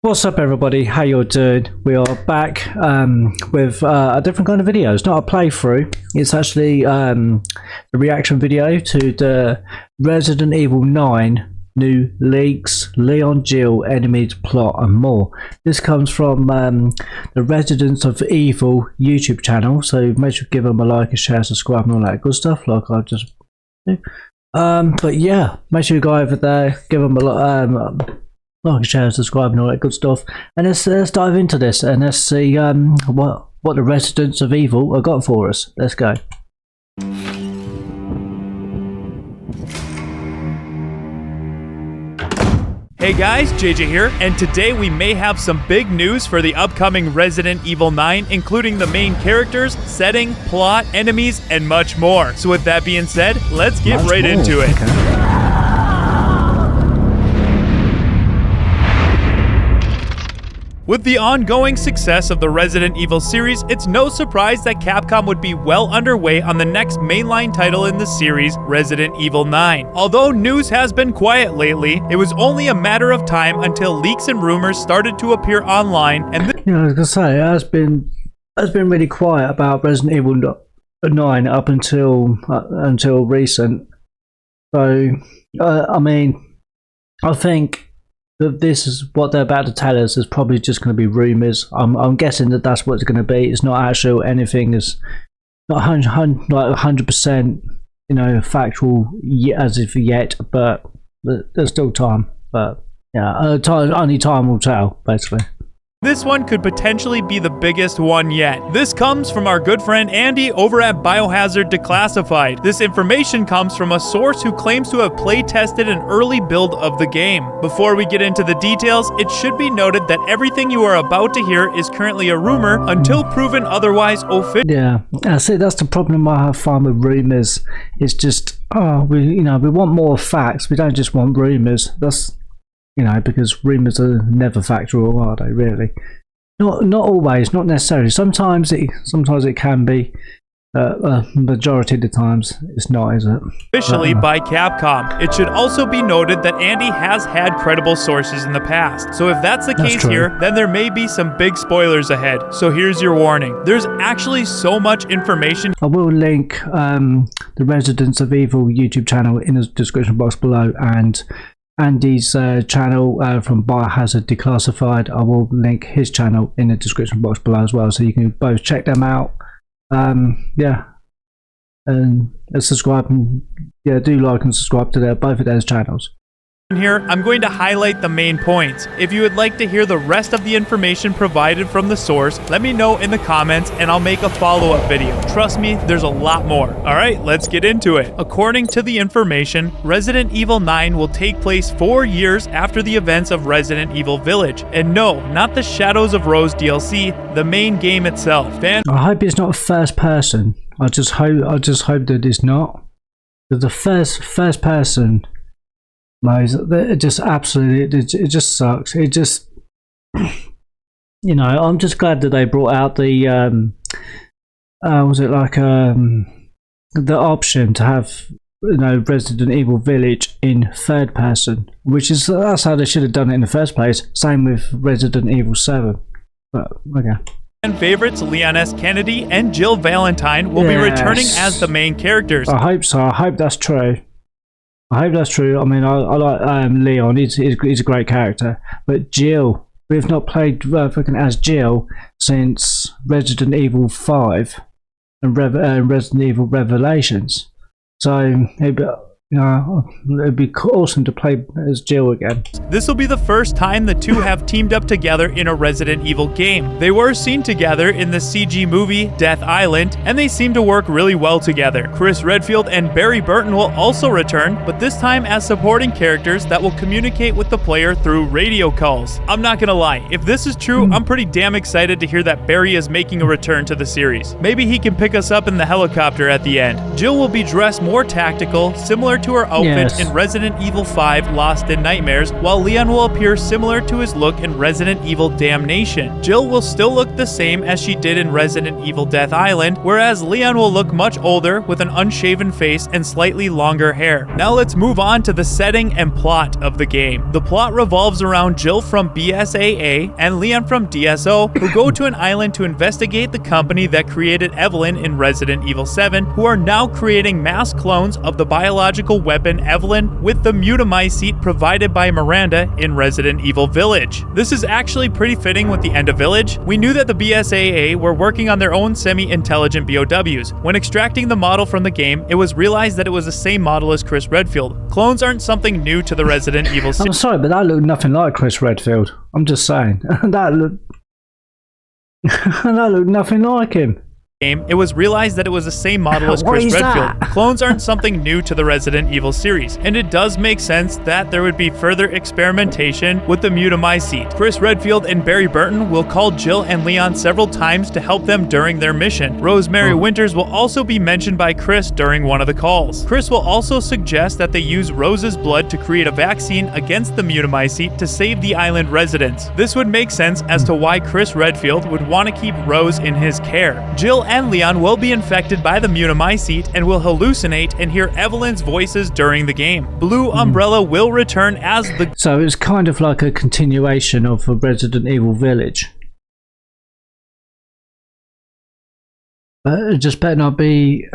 What's up everybody, how you all doing? We are back with a different kind of video. It's not a playthrough, it's actually a reaction video to the Resident Evil 9 new leaks, Leon, Jill, enemies, plot and more. This comes from the Residents of Evil YouTube channel, so make sure to give them a like, a share, subscribe and all that good stuff like I just do. But yeah, make sure you go over there, give them a like, share, subscribe and all that good stuff, and let's dive into this and let's see what the Residents of Evil have got for us. Let's go. Hey guys, JJ here, and today we may have some big news for the upcoming Resident Evil 9, including the main characters, setting, plot, enemies, and much more. So with that being said, let's get right into it. Okay. With the ongoing success of the Resident Evil series, it's no surprise that Capcom would be well underway on the next mainline title in the series, Resident Evil 9. Although news has been quiet lately, it was only a matter of time until leaks and rumors started to appear online, and I was gonna say it has been really quiet about Resident Evil 9 up until recent. So I mean, I think this is what they're about to tell us is probably just going to be rumors. I'm guessing that that's what it's going to be. It's not actual anything. Is not 100%, you know, factual as if yet. But there's still time. But yeah, only time will tell, basically. this one could potentially be the biggest one yet. This comes from our good friend Andy over at Biohazard Declassified. This information comes from a source who claims to have play tested an early build of the game. Before we get into the details, it should be noted that everything you are about to hear is currently a rumor until proven otherwise official. Yeah, I see. That's the problem I have found with rumors. It's just, we want more facts. We don't just want rumors. That's, because rumors are never factual, are they? Really, not always, not necessarily. Sometimes it can be. Majority of the times it's not, is it? Officially by Capcom. It should also be noted that Andy has had credible sources in the past. So if that's the case here, then there may be some big spoilers ahead. So here's your warning. There's actually so much information. I will link the Residents of Evil YouTube channel in the description box below, and Andy's channel from Biohazard Declassified. I will link his channel in the description box below as well, so you can both check them out. Yeah, and subscribe, and do like and subscribe to both of those channels. Here, I'm going to highlight the main points. If you would like to hear the rest of the information provided from the source, let me know in the comments and I'll make a follow-up video. Trust me, there's a lot more. Alright, let's get into it. According to the information, Resident Evil 9 will take place 4 years after the events of Resident Evil Village. And no, not the Shadows of Rose DLC, the main game itself. I hope it's not first person. I just hope that it's not. The first person, it just absolutely, it just sucks. It just, I'm just glad that they brought out the the option to have Resident Evil Village in third person, that's how they should have done it in the first place. Same with Resident Evil 7. But okay. And favorites Leon S. Kennedy and Jill Valentine will be returning as the main characters. I hope so. I hope that's true. I mean, I like Leon. He's a great character. But Jill, we've not played as Jill since Resident Evil 5 and Resident Evil Revelations. So it'd be awesome to play as Jill again. This will be the first time the two have teamed up together in a Resident Evil game. They were seen together in the CG movie Death Island, and they seem to work really well together. Chris Redfield and Barry Burton will also return, but this time as supporting characters that will communicate with the player through radio calls. I'm not gonna lie, if this is true, I'm pretty damn excited to hear that Barry is making a return to the series. Maybe he can pick us up in the helicopter at the end. Jill will be dressed more tactical, similar to her outfit Yes. in Resident Evil 5 Lost in Nightmares, while Leon will appear similar to his look in Resident Evil Damnation. Jill will still look the same as she did in Resident Evil Death Island, whereas Leon will look much older with an unshaven face and slightly longer hair. Now let's move on to the setting and plot of the game. The plot revolves around Jill from BSAA and Leon from DSO, who go to an island to investigate the company that created Evelyn in Resident Evil 7, who are now creating mass clones of the biological weapon Evelyn with the mutamycete provided by Miranda in Resident Evil Village. This is actually pretty fitting with the end of Village. We knew that the BSAA were working on their own semi-intelligent BOWs. When extracting the model from the game, it was realized that it was the same model as Chris Redfield. Clones aren't something new to the Resident Evil series. I'm sorry, but that looked nothing like Chris Redfield. I'm just saying. that looked nothing like him. It was realized that it was the same model as Chris Redfield. Clones aren't something new to the Resident Evil series, and it does make sense that there would be further experimentation with the mutamycete. Chris Redfield and Barry Burton will call Jill and Leon several times to help them during their mission. Rosemary Winters will also be mentioned by Chris during one of the calls. Chris will also suggest that they use Rose's blood to create a vaccine against the mutamycete to save the island residents. This would make sense as to why Chris Redfield would want to keep Rose in his care. Jill and Leon will be infected by the mutamycete and will hallucinate and hear Evelyn's voices during the game. Blue Umbrella will return as the... So it's kind of like a continuation of a Resident Evil Village. It just better not be...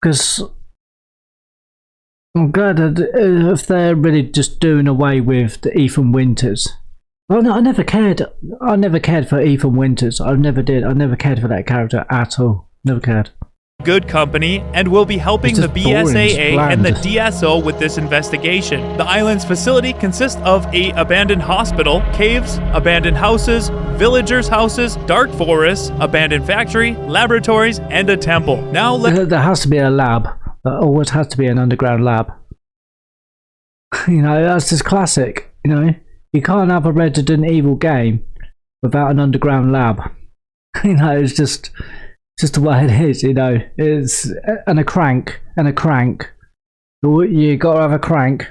because... I'm glad that if they're really just doing away with the Ethan Winters. Well, no, I never cared. I never cared for Ethan Winters. I never did. I never cared for that character at all. Never cared. Good company and will be helping the BSAA and the DSO with this investigation. The island's facility consists of a abandoned hospital, caves, abandoned houses, villagers' houses, dark forests, abandoned factory, laboratories, and a temple. Now there has to be a lab. There always has to be an underground lab. You know, that's just classic. You know. You can't have a Resident Evil game without an underground lab. You know, it's just the way it is. You know, it's and a crank. You got to have a crank.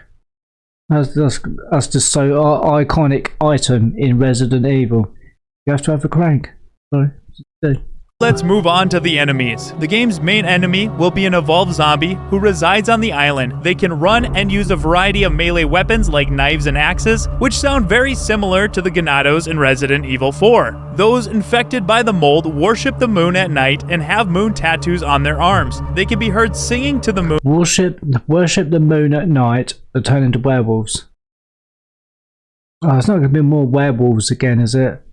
That's just so iconic item in Resident Evil. You have to have a crank. Sorry. Let's move on to the enemies. The game's main enemy will be an evolved zombie who resides on the island. They can run and use a variety of melee weapons like knives and axes, which sound very similar to the Ganados in Resident Evil 4. Those infected by the mold worship the moon at night and have moon tattoos on their arms. They can be heard singing to the moon. Worship the moon at night and turn into werewolves. Oh, it's not going to be more werewolves again, is it?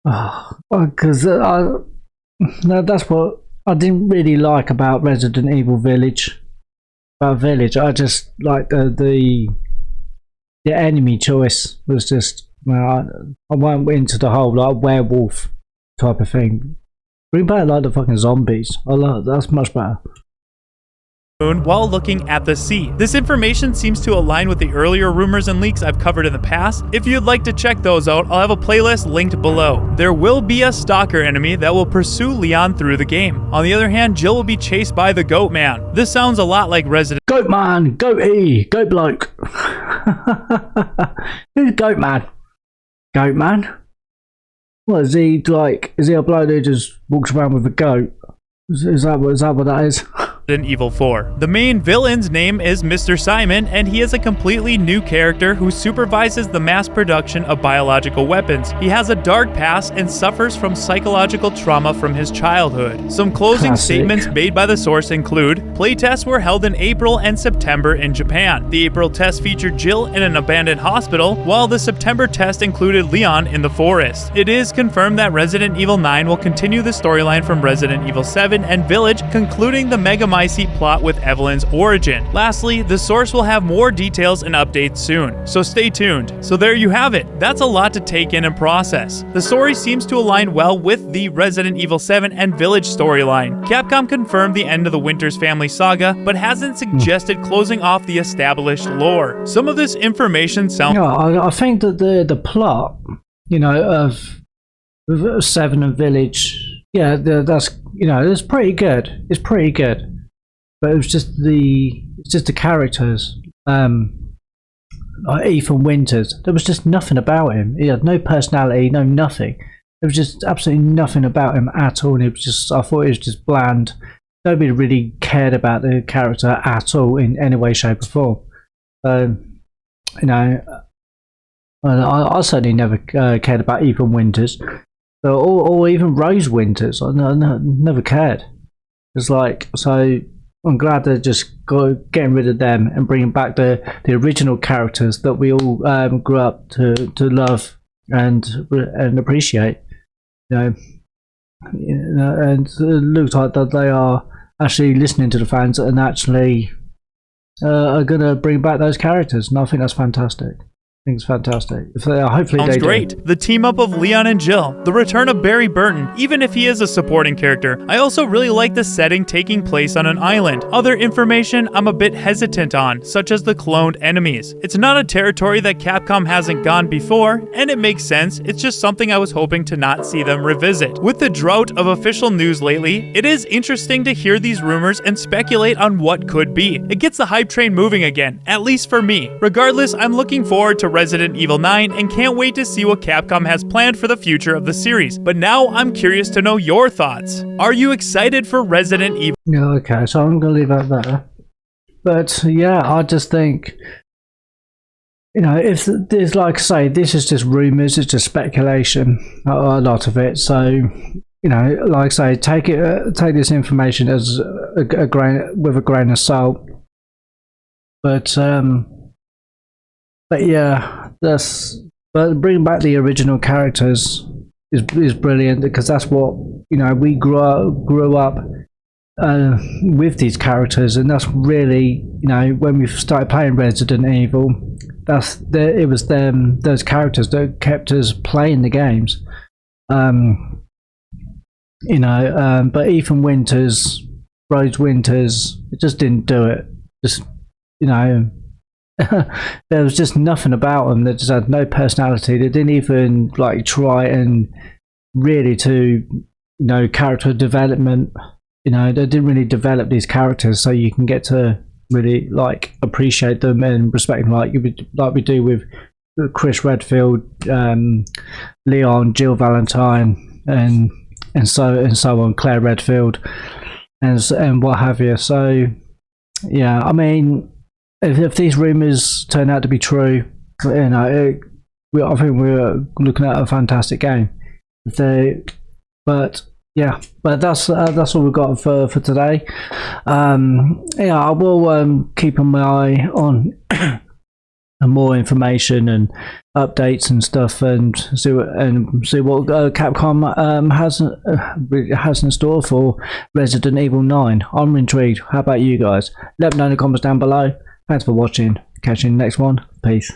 Oh, because that's what I didn't really like about Resident Evil Village. I just like the enemy choice was just, well, I went into the whole like werewolf type of thing. Bring back like the fucking zombies. I love that's much better. While looking at the sea. This information seems to align with the earlier rumors and leaks I've covered in the past. If you'd like to check those out, I'll have a playlist linked below. There will be a stalker enemy that will pursue Leon through the game. On the other hand, Jill will be chased by the Goat Man. This sounds a lot like Resident Goat Man, goatee, goat bloke. Who's Goat Man? Goat Man? What is he like? Is he a bloke who just walks around with a goat? Is that what that is? Evil 4. The main villain's name is Mr. Simon, and he is a completely new character who supervises the mass production of biological weapons. He has a dark past and suffers from psychological trauma from his childhood. Some closing statements made by the source include, playtests were held in April and September in Japan. The April test featured Jill in an abandoned hospital, while the September test included Leon in the forest. It is confirmed that Resident Evil 9 will continue the storyline from Resident Evil 7 and Village, concluding the Megamycete plot with Evelyn's origin. Lastly, the source will have more details and updates soon, so stay tuned. So there you have it. That's a lot to take in and process. The story seems to align well with the Resident Evil 7 and Village storyline. Capcom confirmed the end of the Winters family saga, but hasn't suggested closing off the established lore. Some of this information sounds... Yeah, I think that the plot, you know, of 7 and Village, yeah, that's, you know, it's pretty good. It's pretty good. but it was just the characters. Like Ethan Winters, there was just nothing about him. He had no personality, no nothing. There was just absolutely nothing about him at all, and it was just, I thought it was just bland. Nobody really cared about the character at all in any way, shape or form. You know, I certainly never cared about Ethan Winters, or even Rose Winters. I never cared. It's like, so I'm glad they're just getting rid of them and bringing back the original characters that we all grew up to love and appreciate. And it looks like that they are actually listening to the fans and actually are going to bring back those characters, and I think that's fantastic. I think it's fantastic. Hopefully Sounds they great. do. The team up of Leon and Jill, the return of Barry Burton, even if he is a supporting character. I also really like the setting taking place on an island. Other information I'm a bit hesitant on, such as the cloned enemies. It's not a territory that Capcom hasn't gone before, and it makes sense. It's just something I was hoping to not see them revisit. With the drought of official news lately, it is interesting to hear these rumors and speculate on what could be. It gets the hype train moving again, at least for me. Regardless, I'm looking forward to Resident Evil 9 and can't wait to see what Capcom has planned for the future of the series. But now I'm curious to know your thoughts. Are you excited for Resident Evil? Yeah, okay, so I'm going to leave it there. But yeah, I just think, if there's, like I say, this is just rumors, it's just speculation, a lot of it. So, like I say, take this information as a grain of salt. But yeah, but bringing back the original characters is brilliant, because that's what we grew up with these characters, and that's really when we started playing Resident Evil, it was those characters that kept us playing the games. But Ethan Winters, Rose Winters, it just didn't do it. Just there was just nothing about them. That just had no personality. They didn't even try and really to character development. They didn't really develop these characters so you can get to really appreciate them and respect them like we do with Chris Redfield, Leon, Jill Valentine, and so on, Claire Redfield, and what have you. So yeah, I mean, if these rumors turn out to be true, I think we're looking at a fantastic game. But that's all we've got for today. I will keep my eye on more information and updates and stuff, and see what Capcom has in store for Resident Evil 9. I'm intrigued. How about you guys? Let me know in the comments down below. Thanks for watching. Catch you in the next one. Peace.